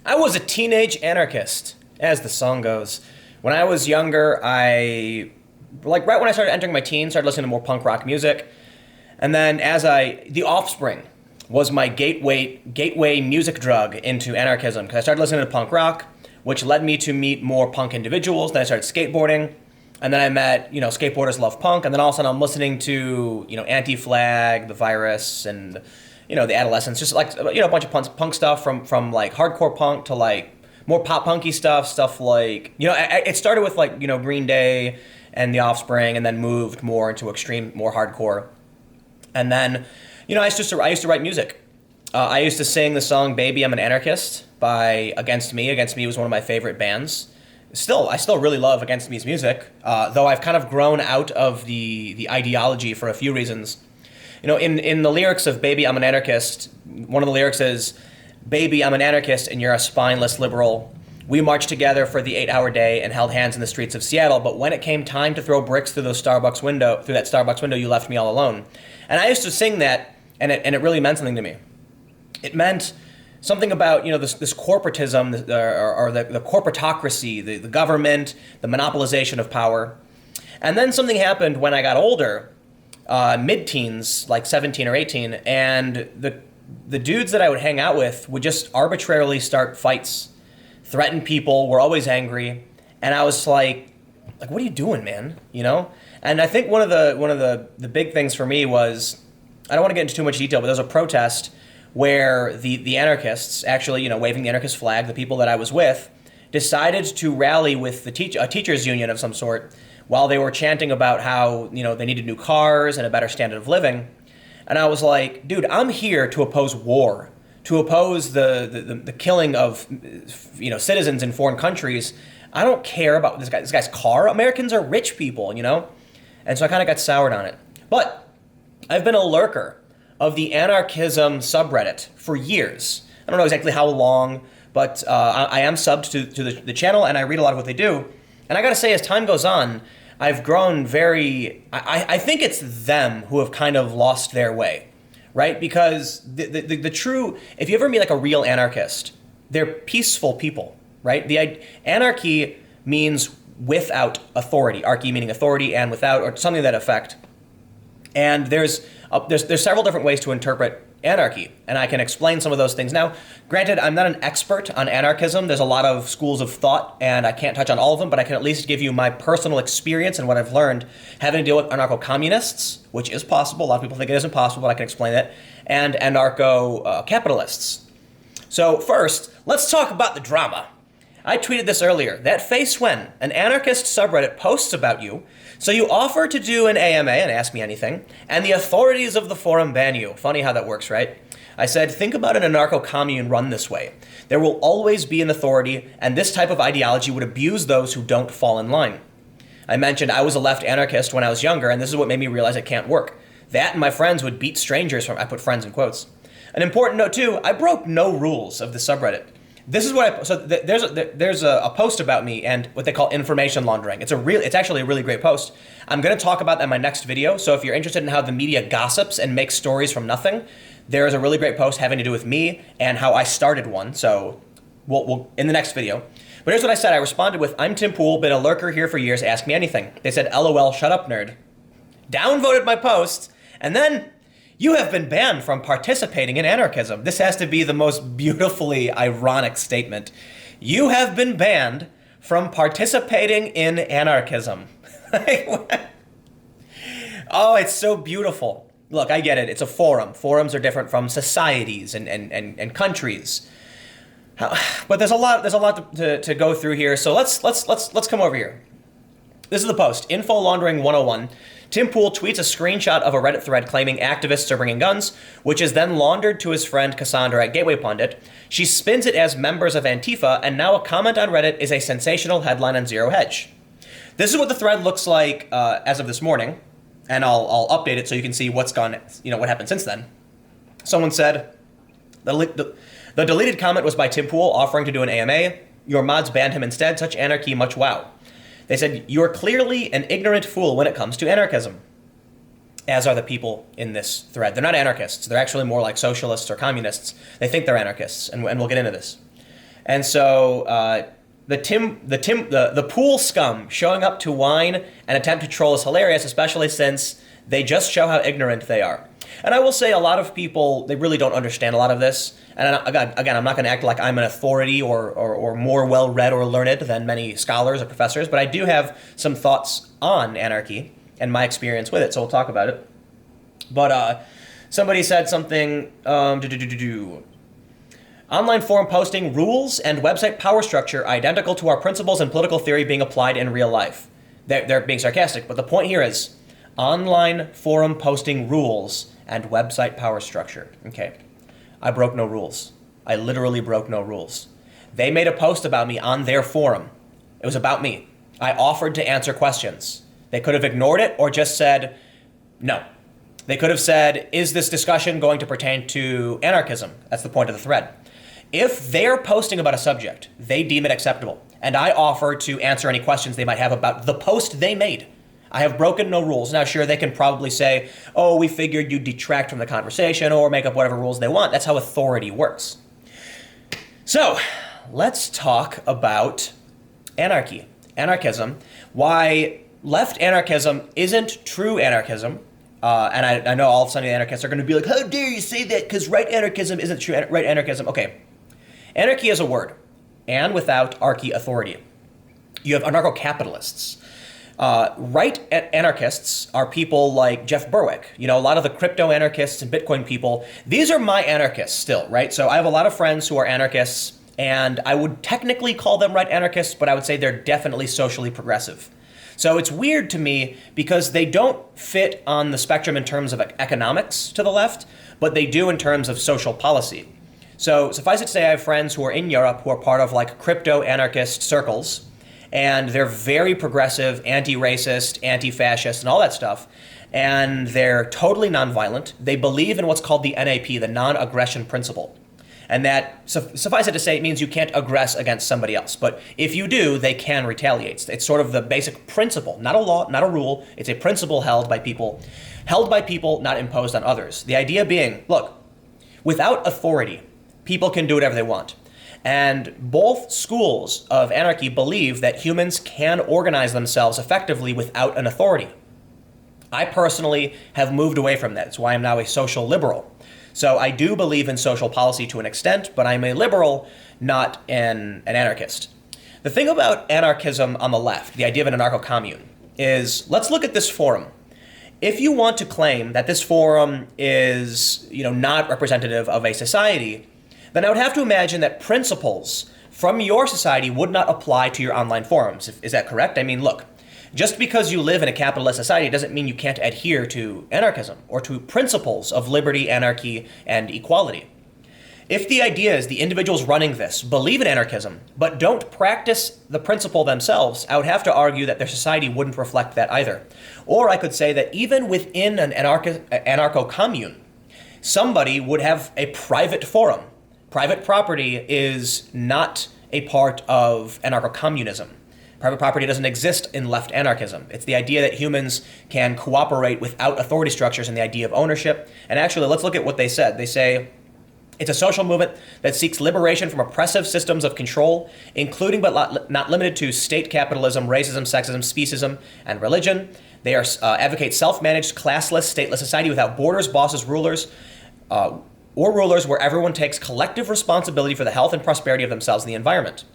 I was a teenage anarchist, as the song goes. When I was younger, right when I started entering my teens, started listening to more punk rock music. And then The Offspring was my gateway music drug into anarchism, because I started listening to punk rock, which led me to meet more punk individuals. Then I started skateboarding, and then I met, skateboarders love punk, and then all of a sudden I'm listening to, Anti-Flag, The Virus, and, The Adolescents, just like, a bunch of punk stuff from like hardcore punk to like more pop punky stuff like, it started with like, Green Day and The Offspring, and then moved more into extreme, more hardcore. And then, I used to write music. I used to sing the song "Baby, I'm an Anarchist" by Against Me. Against Me was one of my favorite bands. I still really love Against Me's music, though I've kind of grown out of the ideology for a few reasons. In the lyrics of "Baby, I'm an Anarchist," one of the lyrics is, "Baby, I'm an anarchist and you're a spineless liberal. We marched together for the 8-hour day and held hands in the streets of Seattle, but when it came time to throw bricks through that Starbucks window, you left me all alone." And I used to sing that, and it really meant something to me. It meant something about this corporatism, or the corporatocracy, the government, the monopolization of power. And then something happened when I got older, mid-teens, like 17 or 18, and the dudes that I would hang out with would just arbitrarily start fights, threaten people, were always angry, and I was like, what are you doing, man? And I think one of the big things for me was, I don't want to get into too much detail, but there was a protest where the anarchists, actually, waving the anarchist flag, the people that I was with, decided to rally with a teachers union of some sort, while they were chanting about how, they needed new cars and a better standard of living. And I was like, dude, I'm here to oppose war, to oppose the killing of, citizens in foreign countries. I don't care about this guy's car. Americans are rich people, And so I kind of got soured on it. But I've been a lurker of the anarchism subreddit for years. I don't know exactly how long, but I am subbed to the channel, and I read a lot of what they do. And I gotta say, as time goes on, I've grown I think it's them who have kind of lost their way, right? Because the true, if you ever meet like a real anarchist, they're peaceful people, right? Anarchy means without authority. Archy meaning authority, and without, or something to that effect. And there's several different ways to interpret anarchy, and I can explain some of those things. Now, granted, I'm not an expert on anarchism. There's a lot of schools of thought, and I can't touch on all of them, but I can at least give you my personal experience and what I've learned having to deal with anarcho-communists, which is possible. A lot of people think it isn't possible, but I can explain that, and anarcho-capitalists. So first, let's talk about the drama. I tweeted this earlier. That face when an anarchist subreddit posts about you, so you offer to do an AMA and ask me anything, and the authorities of the forum ban you. Funny how that works, right? I said, think about an anarcho-commune run this way. There will always be an authority, and this type of ideology would abuse those who don't fall in line. I mentioned I was a left anarchist when I was younger, and this is what made me realize it can't work. That and my friends would beat strangers I put friends in quotes. An important note too, I broke no rules of the subreddit. This is what there's a post about me and what they call information laundering. It's actually a really great post. I'm going to talk about that in my next video. So if you're interested in how the media gossips and makes stories from nothing, there is a really great post having to do with me and how I started one. So we'll in the next video. But here's what I said. I responded with, "I'm Tim Pool, been a lurker here for years. Ask me anything." They said, "LOL, shut up, nerd." Downvoted my post, and then, "You have been banned from participating in anarchism." This has to be the most beautifully ironic statement. You have been banned from participating in anarchism. Oh, it's so beautiful. Look, I get it. It's a forum. Forums are different from societies and countries. But there's a lot to go through here. So let's come over here. This is the post. Info Laundering 101. Tim Pool tweets a screenshot of a Reddit thread claiming activists are bringing guns, which is then laundered to his friend Cassandra at Gateway Pundit. She spins it as members of Antifa, and now a comment on Reddit is a sensational headline on Zero Hedge. This is what the thread looks like as of this morning, and I'll update it so you can see what's gone, what happened since then. Someone said, the deleted comment was by Tim Pool offering to do an AMA. Your mods banned him instead. Such anarchy, much wow. They said, "You're clearly an ignorant fool when it comes to anarchism," as are the people in this thread. They're not anarchists. They're actually more like socialists or communists. They think they're anarchists, and we'll get into this. And so the pool scum showing up to whine and attempt to troll is hilarious, especially since they just show how ignorant they are. And I will say a lot of people, they really don't understand a lot of this. And again, I'm not going to act like I'm an authority or more well-read or learned than many scholars or professors, but I do have some thoughts on anarchy and my experience with it, so we'll talk about it. But somebody said something, online forum posting rules and website power structure identical to our principles and political theory being applied in real life. They're being sarcastic, but the point here is online forum posting rules and website power structure. Okay, I broke no rules. I literally broke no rules. They made a post about me on their forum. It was about me. I offered to answer questions. They could have ignored it or just said no. They could have said, is this discussion going to pertain to anarchism? That's the point of the thread. If they're posting about a subject, they deem it acceptable, and I offer to answer any questions they might have about the post they made, I have broken no rules. Now, sure, they can probably say, oh, we figured you'd detract from the conversation or make up whatever rules they want. That's how authority works. So, let's talk about anarchy, anarchism, why left anarchism isn't true anarchism. And I know all of a sudden the anarchists are going to be like, how dare you say that, because right anarchism isn't true right anarchism. Okay, anarchy is a word, and without archy authority. You have anarcho-capitalists. Right anarchists are people like Jeff Berwick, a lot of the crypto anarchists and Bitcoin people. These are my anarchists still, right? So I have a lot of friends who are anarchists, and I would technically call them right anarchists, but I would say they're definitely socially progressive. So it's weird to me because they don't fit on the spectrum in terms of economics to the left, but they do in terms of social policy. So suffice it to say, I have friends who are in Europe who are part of like crypto anarchist circles, and they're very progressive, anti-racist, anti-fascist, and all that stuff. And they're totally nonviolent. They believe in what's called the NAP, the non-aggression principle. And that, suffice it to say, it means you can't aggress against somebody else. But if you do, they can retaliate. It's sort of the basic principle, not a law, not a rule. It's a principle held by people, not imposed on others. The idea being, look, without authority, people can do whatever they want. And both schools of anarchy believe that humans can organize themselves effectively without an authority. I personally have moved away from that. That's why I'm now a social liberal. So I do believe in social policy to an extent, but I'm a liberal, not an anarchist. The thing about anarchism on the left, the idea of an anarcho-commune, is let's look at this forum. If you want to claim that this forum is, not representative of a society, then I would have to imagine that principles from your society would not apply to your online forums. Is that correct? I mean, look. Just because you live in a capitalist society doesn't mean you can't adhere to anarchism or to principles of liberty, anarchy, and equality. If the idea is the individuals running this believe in anarchism, but don't practice the principle themselves, I would have to argue that their society wouldn't reflect that either. Or I could say that even within an anarcho-commune, somebody would have a private forum. Private property is not a part of anarcho-communism. Private property doesn't exist in left anarchism. It's the idea that humans can cooperate without authority structures and the idea of ownership. And actually, let's look at what they said. They say, it's a social movement that seeks liberation from oppressive systems of control, including but not limited to state capitalism, racism, sexism, speciesism, and religion. They advocate self-managed, classless, stateless society without borders, bosses, rulers, or rulers where everyone takes collective responsibility for the health and prosperity of themselves and the environment.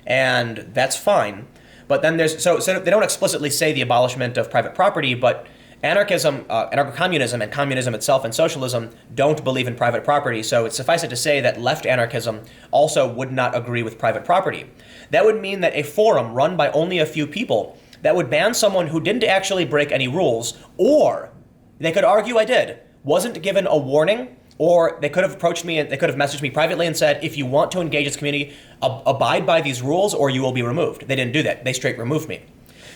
And that's fine. But then so they don't explicitly say the abolishment of private property, but anarchism, anarcho-communism, and communism itself and socialism don't believe in private property. So it's suffice it to say that left anarchism also would not agree with private property. That would mean that a forum run by only a few people that would ban someone who didn't actually break any rules, or they could argue I did, wasn't given a warning, or they could have approached me and they could have messaged me privately and said, if you want to engage this community, abide by these rules or you will be removed. They didn't do that. They straight removed me.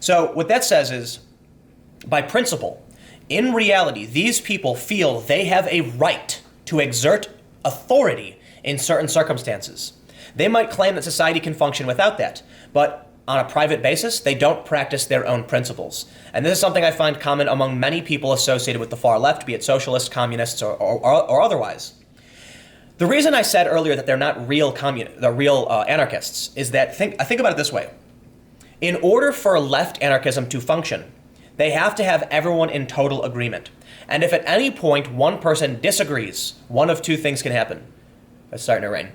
So what that says is, by principle, in reality, these people feel they have a right to exert authority in certain circumstances. They might claim that society can function without that, but on a private basis, they don't practice their own principles. And this is something I find common among many people associated with the far left, be it socialists, communists, or otherwise. The reason I said earlier that they're not real anarchists is that think about it this way. In order for left anarchism to function, they have to have everyone in total agreement. And if at any point one person disagrees, one of two things can happen. It's starting to rain.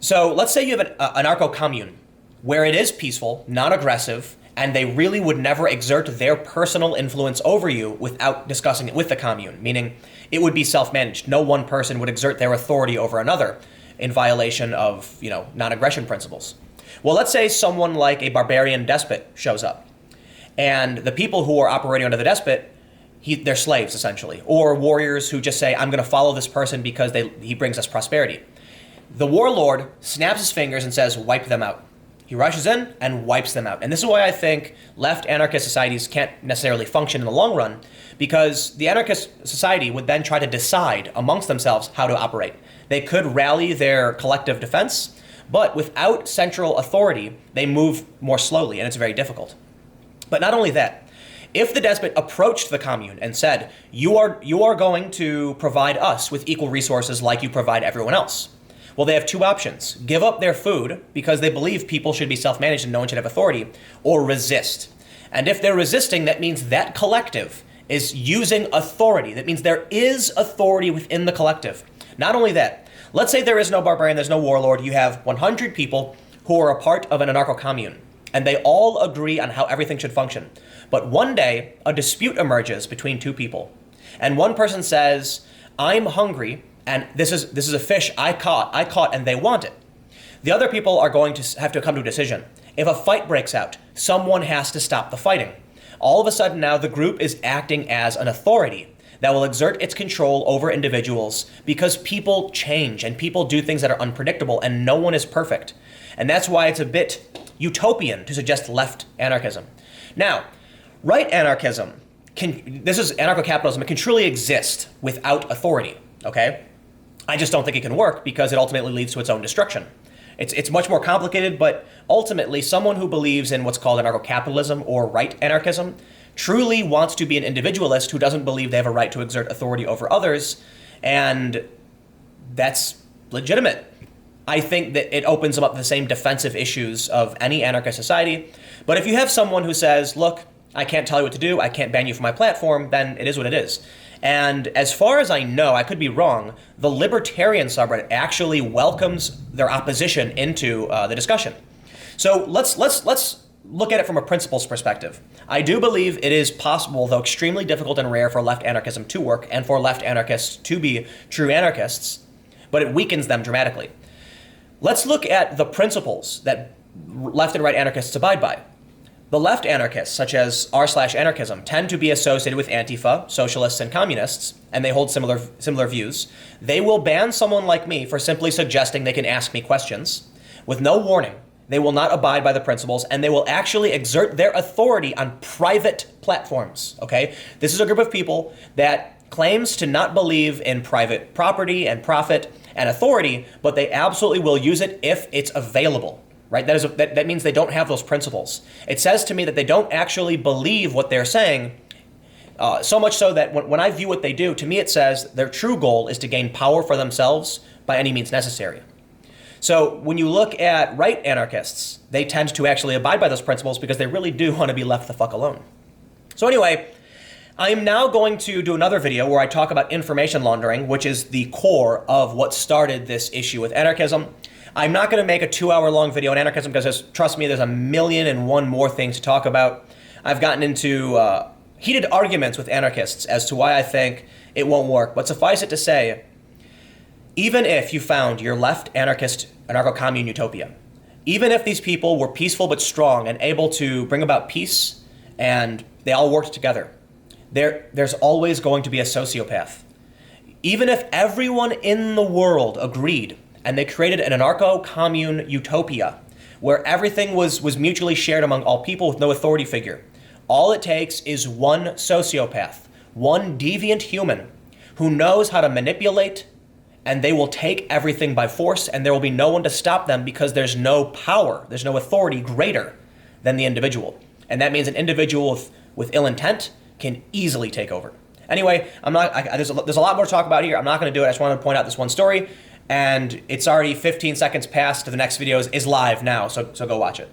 So let's say you have an anarcho-commune where it is peaceful, non-aggressive, and they really would never exert their personal influence over you without discussing it with the commune, meaning it would be self-managed. No one person would exert their authority over another in violation of, non-aggression principles. Well, let's say someone like a barbarian despot shows up, and the people who are operating under the despot, they're slaves, essentially, or warriors who just say, I'm going to follow this person because he brings us prosperity. The warlord snaps his fingers and says, wipe them out. He rushes in and wipes them out. And this is why I think left anarchist societies can't necessarily function in the long run, because the anarchist society would then try to decide amongst themselves how to operate. They could rally their collective defense, but without central authority, they move more slowly, and it's very difficult. But not only that, if the despot approached the commune and said, you are going to provide us with equal resources like you provide everyone else, well, they have two options. Give up their food because they believe people should be self-managed and no one should have authority, or resist. And if they're resisting, that means that collective is using authority. That means there is authority within the collective. Not only that, let's say there is no barbarian, there's no warlord, you have 100 people who are a part of an anarcho-commune, and they all agree on how everything should function. But one day, a dispute emerges between two people, and one person says, I'm hungry, and this is a fish I caught, and they want it. The other people are going to have to come to a decision. If a fight breaks out, someone has to stop the fighting. All of a sudden now the group is acting as an authority that will exert its control over individuals, because people change and people do things that are unpredictable and no one is perfect. And that's why it's a bit utopian to suggest left anarchism. Now, right anarchism, this is anarcho-capitalism, it can truly exist without authority, okay? I just don't think it can work because it ultimately leads to its own destruction. It's much more complicated, but ultimately someone who believes in what's called anarcho-capitalism or right anarchism truly wants to be an individualist who doesn't believe they have a right to exert authority over others, and that's legitimate. I think that it opens them up to the same defensive issues of any anarchist society. But if you have someone who says, look, I can't tell you what to do, I can't ban you from my platform, then it is what it is. And as far as I know, I could be wrong, the libertarian subreddit actually welcomes their opposition into the discussion. So let's look at it from a principles perspective. I do believe it is possible, though extremely difficult and rare, for left anarchism to work and for left anarchists to be true anarchists, but it weakens them dramatically. Let's look at the principles that left and right anarchists abide by. The left anarchists, such as r/anarchism, tend to be associated with Antifa, socialists, and communists, and they hold similar views. They will ban someone like me for simply suggesting they can ask me questions. With no warning, they will not abide by the principles, and they will actually exert their authority on private platforms, okay? This is a group of people that claims to not believe in private property and profit and authority, but they absolutely will use it if it's available. Right? That means they don't have those principles. It says to me that they don't actually believe what they're saying, so much so that when I view what they do, to me it says their true goal is to gain power for themselves by any means necessary. So when you look at right anarchists, they tend to actually abide by those principles because they really do want to be left the fuck alone. So anyway, I'm now going to do another video where I talk about information laundering, which is the core of what started this issue with anarchism. I'm not going to make a 2-hour-long video on anarchism because, trust me, there's 1,000,001 more things to talk about. I've gotten into heated arguments with anarchists as to why I think it won't work. But suffice it to say, even if you found your left anarchist anarcho-commune utopia, even if these people were peaceful but strong and able to bring about peace and they all worked together, there's always going to be a sociopath. Even if everyone in the world agreed and they created an anarcho-commune utopia where everything was mutually shared among all people with no authority figure, all it takes is one sociopath, one deviant human who knows how to manipulate, and they will take everything by force, and there will be no one to stop them because there's no power, there's no authority greater than the individual. And that means an individual with ill intent can easily take over. Anyway, there's a lot more to talk about here. I'm not going to do it. I just wanted to point out this one story. and it's already 15 seconds past to the next video is live now, so go watch it.